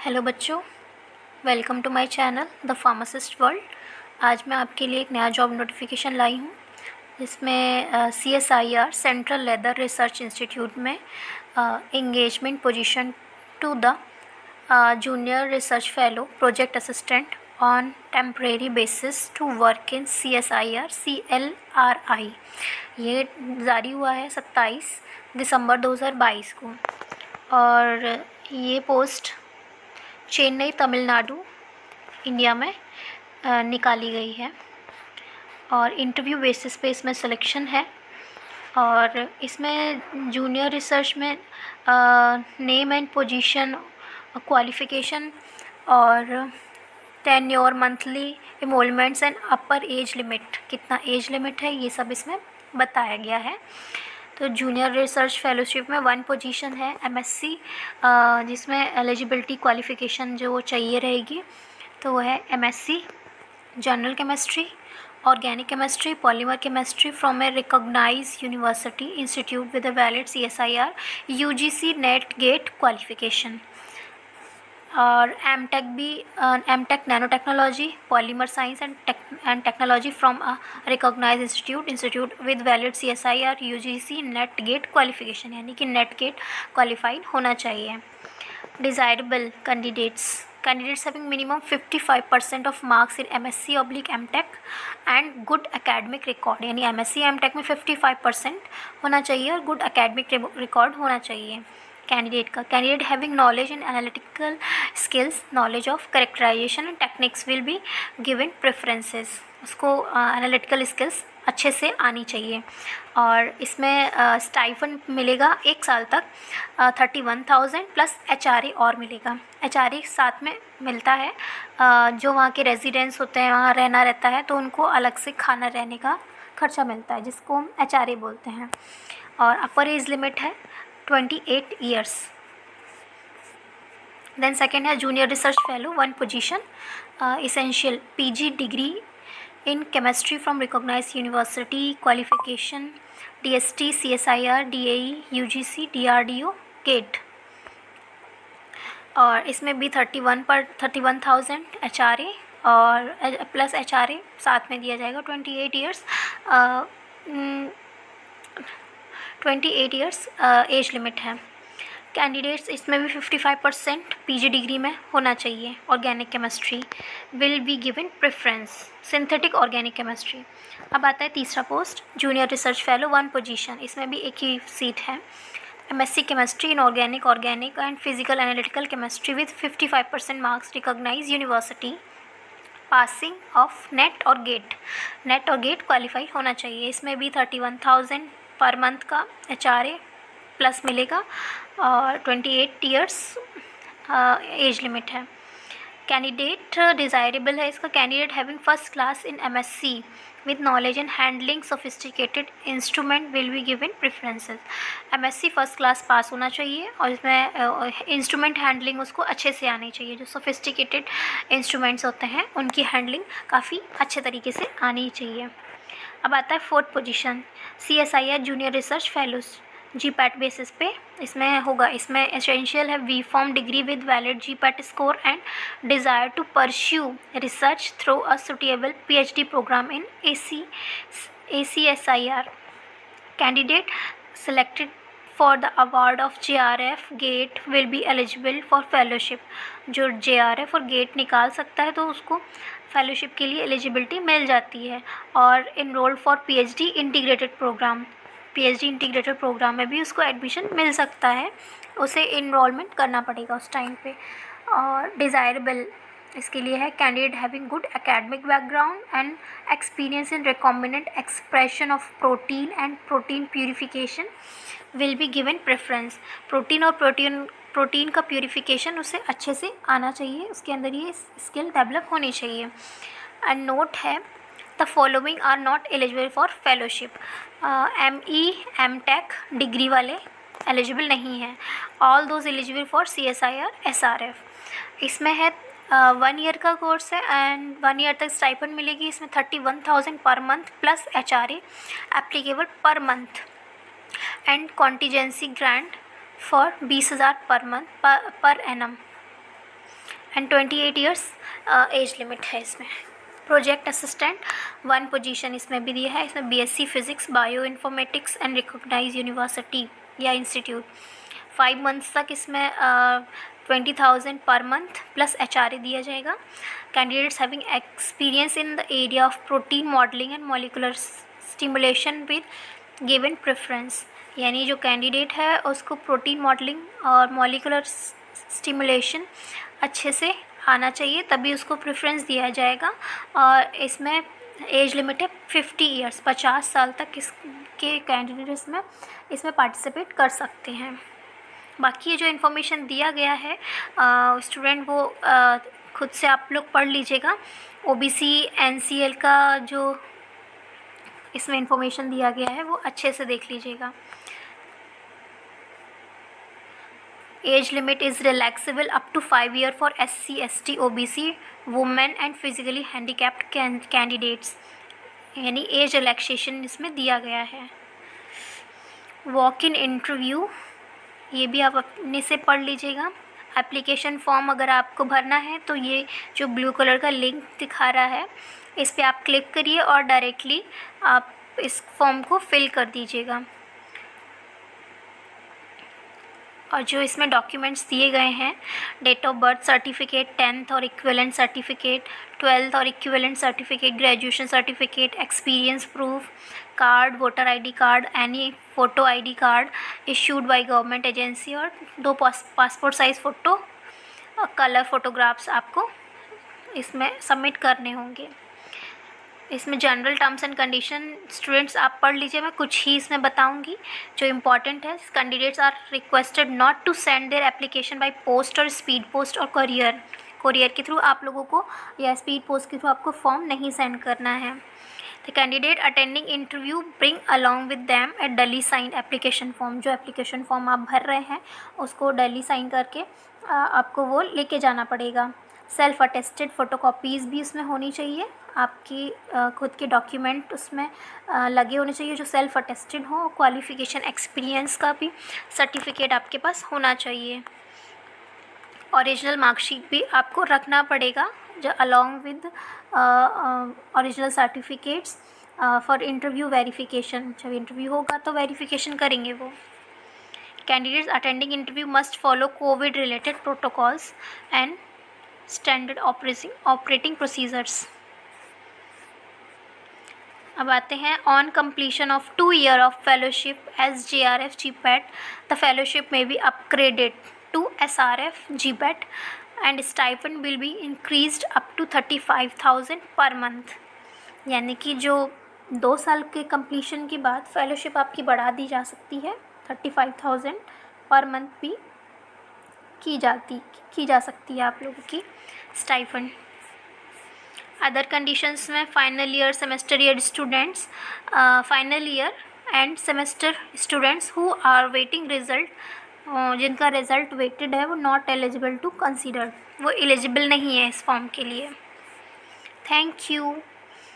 Hello बच्चों, welcome to my channel the pharmacist world. आज मैं आपके लिए एक नया जॉब नोटिफिकेशन लाई हूँ जिसमें CSIR Central Leather Research Institute में engagement position to the junior research fellow project assistant on temporary basis to work in CSIR CLRI ये जारी हुआ है 27 दिसंबर 2022 को। और ये पोस्ट चेन्नई तमिलनाडु इंडिया में निकाली गई है और इंटरव्यू बेसिस पे इसमें सिलेक्शन है। और इसमें जूनियर रिसर्च में नेम एंड पोजीशन, क्वालिफ़िकेशन और tenure, monthly enrolments and upper age limit, कितना एज लिमिट है ये सब इसमें बताया गया है। तो जूनियर रिसर्च फेलोशिप में 1 पोजीशन है MSc, जिसमें एलिजिबिलिटी क्वालिफ़िकेशन जो चाहिए रहेगी तो वो है MSc general chemistry, organic chemistry, polymer chemistry from a recognized university institute with a valid CSIR UGC NET GATE qualification. और एमटेक भी, MTech nano technology, polymer science and technology from a recognized institute with valid CSIR UGC NET GATE qualification, यानी कि NET GATE qualified होना चाहिए। Desirable candidates having minimum 55% of marks in MSc/MTech and good academic record, यानी MSc MTech में 55% होना चाहिए और good academic record होना चाहिए candidate having knowledge in analytical skills, knowledge of characterization and techniques will be given preferences. उसको analytical skills अच्छे से आनी चाहिए। और इसमें स्टाइफन मिलेगा 1 साल तक 31,000 प्लस HRA और मिलेगा। HRA साथ में मिलता है, जो वहाँ के रेजिडेंट्स होते हैं, वहाँ रहना रहता है तो उनको अलग से खाना रहने का खर्चा मिलता है, जिसको हम HRA बोलते हैं। और अपर एज लिमिट है 28 ईयर्स। देन सेकेंड है junior research fellow 1 position, essential PG degree in chemistry from recognized university, qualification DST CSIR DAE UGC DRDO GATE। और इसमें भी 31,000 HRA और प्लस HRA साथ में दिया जाएगा। 28 ईयर्स एज लिमिट है। कैंडिडेट्स इसमें भी 55% PG डिग्री में होना चाहिए। Organic chemistry will be given preference, synthetic organic chemistry. अब आता है तीसरा post, junior research fellow 1 position, इसमें भी एक ही सीट है। MSc chemistry in organic and physical analytical chemistry with 55% marks, recognize university, passing of NET और गेट क्वालिफाई होना चाहिए। इसमें भी 31,000 पर मंथ का HRA प्लस मिलेगा और 28 ईयर्स एज लिमिट है। कैंडिडेट डिज़ायरेबल है इसका, candidate having first class in MSc with knowledge in handling sophisticated instrument will be given preferences. MSc first class pass होना चाहिए और इसमें इंस्ट्रूमेंट हैंडलिंग उसको अच्छे से आनी चाहिए। जो सोफिस्टिकेटेड इंस्ट्रूमेंट्स होते हैं उनकी हैंडलिंग काफ़ी अच्छे तरीके से आनी चाहिए। अब आता है 4th position, CSIR junior research fellows GPAT basis पे इसमें होगा। इसमें एसेंशियल है VForm degree with valid GPAT score and desire to pursue research through a suitable PhD program in ACSIR। कैंडिडेट selected for the award of JRF GATE will be eligible for fellowship। जो JRF और GATE निकाल सकता है तो उसको fellowship के लिए एलिजिबिलिटी मिल जाती है। और enrolled for PhD integrated program, PhD integrated program में भी उसको एडमिशन मिल सकता है, उसे इनरोलमेंट करना पड़ेगा उस टाइम पे। और डिज़ायरेबल इसके लिए है, candidate having good academic background and experience in recombinant expression of protein and protein purification will be given preference. Protein का प्यूरिफिकेशन उसे अच्छे से आना चाहिए, उसके अंदर ये स्किल डेवलप होनी चाहिए। एंड नोट है, the following are not eligible for fellowship. ME MTech degree वाले एलिजिबल नहीं हैं। All those eligible for CSIR SRF। इसमें है 1 ईयर का कोर्स है एंड 1 ईयर तक स्टाइपेंड मिलेगी। इसमें 31,000 पर month plus HRA applicable per month and contingency grant for 20,000 पर month per annum. And 28 years age limit है इसमें। प्रोजेक्ट असिस्टेंट 1 पोजीशन इसमें भी दिया है। इसमें BSc physics, bio informatics and recognize university या इंस्टीट्यूट। 5 मंथ्स तक इसमें 20,000 पर मंथ प्लस HRA दिया जाएगा। Candidates having experience in the area of protein modelling and molecular stimulation with given preference, यानी जो कैंडिडेट है उसको प्रोटीन मॉडलिंग और मॉलिकुलर स्टिमुलेशन अच्छे से आना चाहिए, तभी उसको प्रेफरेंस दिया जाएगा। और इसमें एज लिमिट है 50 ईयर्स, 50 साल तक इसके कैंडिडेट्स में इसमें पार्टिसिपेट कर सकते हैं। बाकी ये जो इन्फॉर्मेशन दिया गया है स्टूडेंट वो खुद से आप लोग पढ़ लीजिएगा। OBC NCL का जो इसमें इन्फॉर्मेशन दिया गया है वो अच्छे से देख लीजिएगा। Age limit is relaxable up to 5 year for SC ST OBC women and physically handicapped candidates, यानी एज रिलैक्सेशन इसमें दिया गया है। वॉक इन इंटरव्यू ये भी आप अपने से पढ़ लीजिएगा। एप्लीकेशन फॉर्म अगर आपको भरना है तो ये जो ब्लू कलर का लिंक दिखा रहा है इस पर आप क्लिक करिए और डायरेक्टली आप इस फॉर्म को फिल कर दीजिएगा। और जो इसमें डॉक्यूमेंट्स दिए गए हैं, date of birth certificate, 10th और इक्विवेलेंट सर्टिफिकेट, 12th और equivalent certificate, graduation certificate, experience proof, card, voter ID card, any photo ID card issued by government agency और 2 passport size photo colour photographs आपको इसमें submit करने होंगे। इसमें general terms and condition students आप पढ़ लीजिए, मैं कुछ ही इसमें बताऊंगी जो इम्पॉर्टेंट है। Candidates are requested not to send their application by post और स्पीड पोस्ट और कोरियर के थ्रू आप लोगों को या स्पीड पोस्ट के थ्रू आपको फॉर्म नहीं सेंड करना है। The candidate attending interview bring along with them a duly signed application form, जो एप्लीकेशन फॉर्म आप भर रहे हैं उसको डली साइन करके आपको वो लेके जाना पड़ेगा। सेल्फ अटेस्टेड फ़ोटोकॉपीज़ भी उसमें होनी चाहिए, आपकी खुद के डॉक्यूमेंट उसमें लगे होने चाहिए जो सेल्फ अटेस्टेड हो। क्वालिफ़िकेशन एक्सपीरियंस का भी सर्टिफिकेट आपके पास होना चाहिए। ओरिजिनल मार्कशीट भी आपको रखना पड़ेगा जो along with original certificates for interview verification. जब इंटरव्यू होगा तो वेरिफिकेशन करेंगे वो। Candidates attending interview must follow COVID related protocols and standard operating procedures. अब आते हैं on completion of 2 year of fellowship as JRF GPAT the fellowship में be upgraded to SRF GPAT and stipend will be increased up to 35,000 per month, यानी कि जो 2 साल के completion के बाद फेलोशिप आपकी बढ़ा दी जा सकती है। 35,000 पर मंथ भी की जा सकती है आप लोगों की स्टाइपेंड। अदर कंडीशंस में final year semester year students, final year and semester students who are waiting result, जिनका रिज़ल्ट वेटेड है वो नॉट एलिजिबल टू कंसीडर, वो एलिजिबल नहीं है इस फॉर्म के लिए। Thank you.